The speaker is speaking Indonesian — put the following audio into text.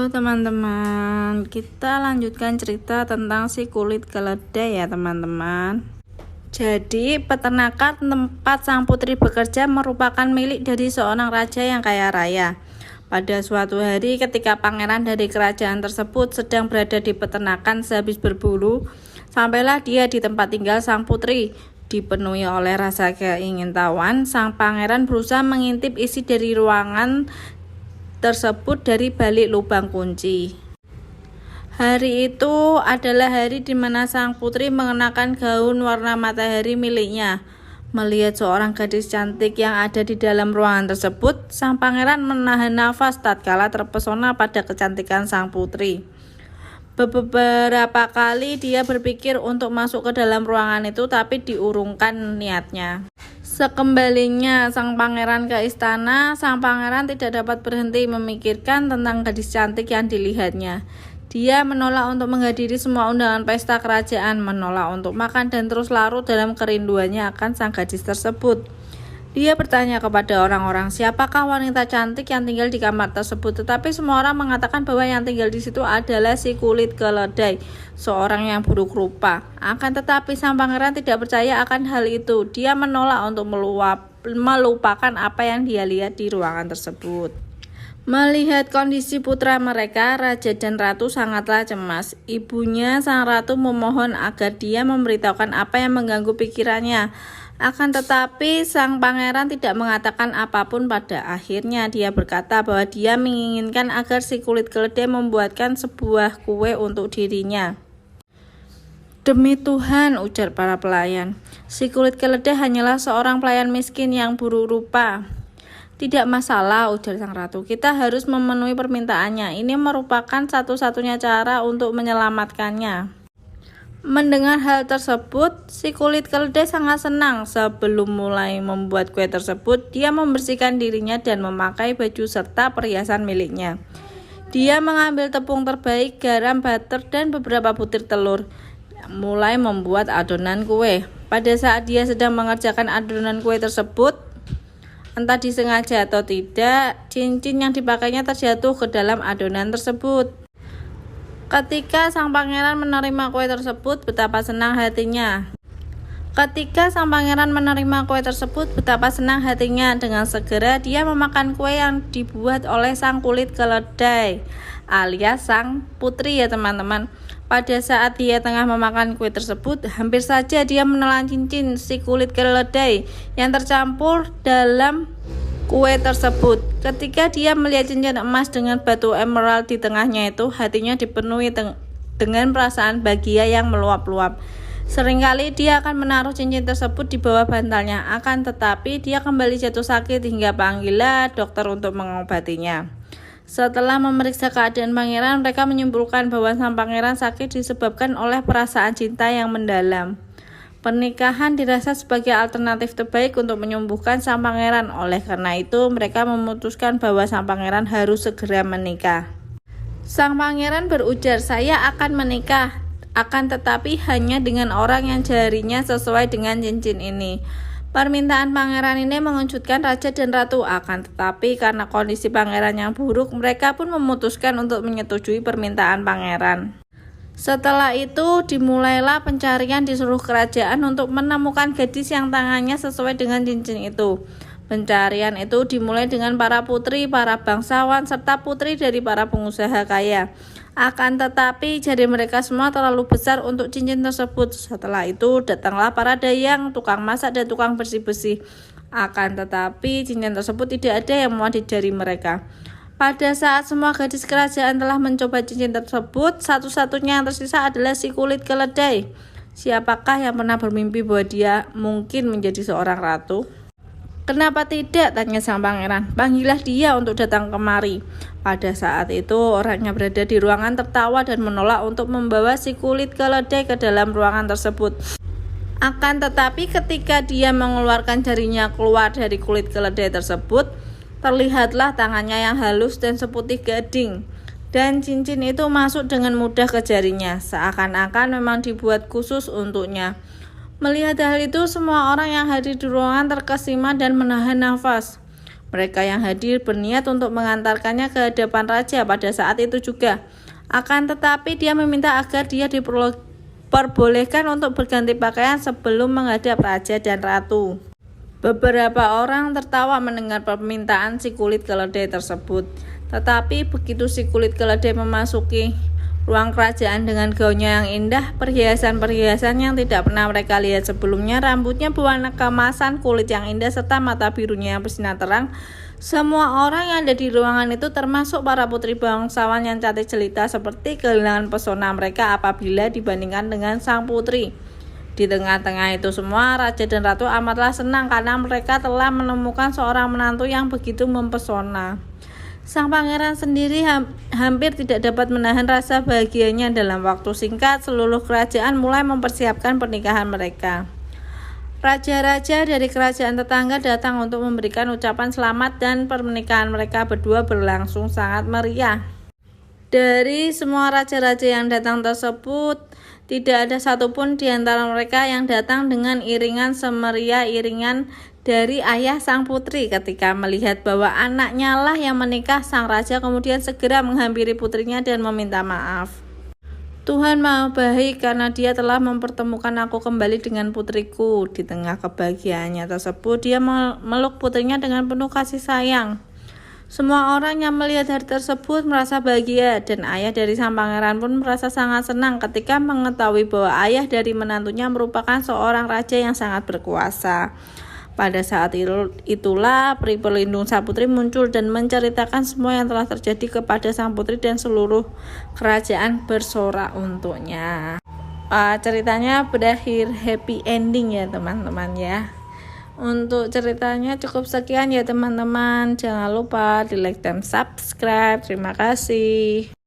Halo teman-teman, kita lanjutkan cerita tentang si kulit keledai ya teman-teman. Jadi peternakan tempat sang putri bekerja merupakan milik dari seorang raja yang kaya raya. Pada suatu hari ketika pangeran dari kerajaan tersebut sedang berada di peternakan sehabis berburu, sampailah dia di tempat tinggal sang putri. Dipenuhi oleh rasa keingintahuan, sang pangeran berusaha mengintip isi dari ruangan tersebut dari balik lubang kunci. Hari itu adalah hari di mana sang putri mengenakan gaun warna matahari miliknya. Melihat seorang gadis cantik yang ada di dalam ruangan tersebut, sang pangeran menahan nafas tatkala terpesona pada kecantikan sang putri. Beberapa kali dia berpikir untuk masuk ke dalam ruangan itu, tapi diurungkan niatnya. Sekembalinya sang pangeran ke istana, sang pangeran tidak dapat berhenti memikirkan tentang gadis cantik yang dilihatnya. Dia menolak untuk menghadiri semua undangan pesta kerajaan, menolak untuk makan dan terus larut dalam kerinduannya akan sang gadis tersebut. Dia bertanya kepada orang-orang, siapakah wanita cantik yang tinggal di kamar tersebut, tetapi semua orang mengatakan bahwa yang tinggal di situ adalah si kulit keledai, seorang yang buruk rupa. Akan tetapi sang pangeran tidak percaya akan hal itu. Dia menolak untuk melupakan apa yang dia lihat di ruangan tersebut. Melihat kondisi putra mereka, raja dan ratu sangatlah cemas. Ibunya sang ratu memohon agar dia memberitahukan apa yang mengganggu pikirannya. Akan tetapi sang pangeran tidak mengatakan apapun. Pada akhirnya dia berkata bahwa dia menginginkan agar si kulit keledai membuatkan sebuah kue untuk dirinya. Demi Tuhan, ujar para pelayan, si kulit keledai hanyalah seorang pelayan miskin yang buruk rupa. Tidak masalah, ujar sang ratu, kita harus memenuhi permintaannya. Ini merupakan satu-satunya cara untuk menyelamatkannya. Mendengar hal tersebut, si kulit keledai sangat senang. Sebelum mulai membuat kue tersebut, dia membersihkan dirinya dan memakai baju serta perhiasan miliknya. Dia mengambil tepung terbaik, garam, butter, dan beberapa butir telur. Mulai membuat adonan kue. Pada saat dia sedang mengerjakan adonan kue tersebut, entah disengaja atau tidak, cincin yang dipakainya terjatuh ke dalam adonan tersebut. Ketika sang pangeran menerima kue tersebut, betapa senang hatinya. Dengan segera dia memakan kue yang dibuat oleh sang kulit keledai, alias sang putri ya teman-teman. Pada saat dia tengah memakan kue tersebut, hampir saja dia menelan cincin si kulit keledai yang tercampur dalam kue tersebut. Ketika dia melihat cincin emas dengan batu emerald di tengahnya itu, hatinya dipenuhi dengan perasaan bahagia yang meluap-luap. Seringkali dia akan menaruh cincin tersebut di bawah bantalnya, akan tetapi dia kembali jatuh sakit hingga panggillah dokter untuk mengobatinya. Setelah memeriksa keadaan pangeran, mereka menyimpulkan bahwa sang pangeran sakit disebabkan oleh perasaan cinta yang mendalam. Pernikahan dirasa sebagai alternatif terbaik untuk menyembuhkan sang pangeran. Oleh karena itu, mereka memutuskan bahwa sang pangeran harus segera menikah. Sang pangeran berujar, saya akan menikah, akan tetapi hanya dengan orang yang jarinya sesuai dengan cincin ini. Permintaan pangeran ini mengejutkan raja dan ratu, akan tetapi karena kondisi pangeran yang buruk, mereka pun memutuskan untuk menyetujui permintaan pangeran. Setelah itu dimulailah pencarian di seluruh kerajaan untuk menemukan gadis yang tangannya sesuai dengan cincin itu. Pencarian itu dimulai dengan para putri, para bangsawan, serta putri dari para pengusaha kaya. Akan tetapi jari mereka semua terlalu besar untuk cincin tersebut. Setelah itu datanglah para dayang, tukang masak, dan tukang bersih-bersih. Akan tetapi cincin tersebut tidak ada yang muat di jari mereka. Pada saat semua gadis kerajaan telah mencoba cincin tersebut, satu-satunya yang tersisa adalah si kulit keledai. Siapakah yang pernah bermimpi bahwa dia mungkin menjadi seorang ratu? Kenapa tidak? Tanya sang pangeran. Panggillah dia untuk datang kemari. Pada saat itu orangnya berada di ruangan tertawa dan menolak untuk membawa si kulit keledai ke dalam ruangan tersebut. Akan tetapi ketika dia mengeluarkan jarinya keluar dari kulit keledai tersebut, terlihatlah tangannya yang halus dan seputih gading. Dan cincin itu masuk dengan mudah ke jarinya, seakan-akan memang dibuat khusus untuknya. Melihat hal itu, semua orang yang hadir di ruangan terkesima dan menahan nafas. Mereka yang hadir berniat untuk mengantarkannya ke hadapan raja pada saat itu juga. Akan tetapi dia meminta agar dia diperbolehkan untuk berganti pakaian sebelum menghadap raja dan ratu. Beberapa orang tertawa mendengar permintaan si kulit keledai tersebut. Tetapi begitu si kulit keledai memasuki ruang kerajaan dengan gaunnya yang indah, perhiasan-perhiasan yang tidak pernah mereka lihat sebelumnya, rambutnya berwarna keemasan, kulit yang indah, serta mata birunya yang bersinar terang, semua orang yang ada di ruangan itu termasuk para putri bangsawan yang cantik jelita seperti kehilangan pesona mereka apabila dibandingkan dengan sang putri. Di tengah-tengah itu semua, raja dan ratu amatlah senang karena mereka telah menemukan seorang menantu yang begitu mempesona. Sang pangeran sendiri hampir tidak dapat menahan rasa bahagianya. Dalam waktu singkat, seluruh kerajaan mulai mempersiapkan pernikahan mereka. Raja-raja dari kerajaan tetangga datang untuk memberikan ucapan selamat dan pernikahan mereka berdua berlangsung sangat meriah. Dari semua raja-raja yang datang tersebut, tidak ada satupun di antara mereka yang datang dengan iringan semeriah iringan dari ayah sang putri. Ketika melihat bahwa anaknya lah yang menikah, sang raja kemudian segera menghampiri putrinya dan meminta maaf. Tuhan Maha Baik, karena Dia telah mempertemukan aku kembali dengan putriku. Di tengah kebahagiaannya tersebut, dia meluk putrinya dengan penuh kasih sayang. Semua orang yang melihat hal tersebut merasa bahagia, dan ayah dari sang pangeran pun merasa sangat senang ketika mengetahui bahwa ayah dari menantunya merupakan seorang raja yang sangat berkuasa. Pada saat itulah peri pelindung sang putri muncul dan menceritakan semua yang telah terjadi kepada sang putri, dan seluruh kerajaan bersorak untuknya. Ceritanya berakhir happy ending ya teman-teman ya. Untuk ceritanya cukup sekian ya teman-teman. Jangan lupa di like dan subscribe. Terima kasih.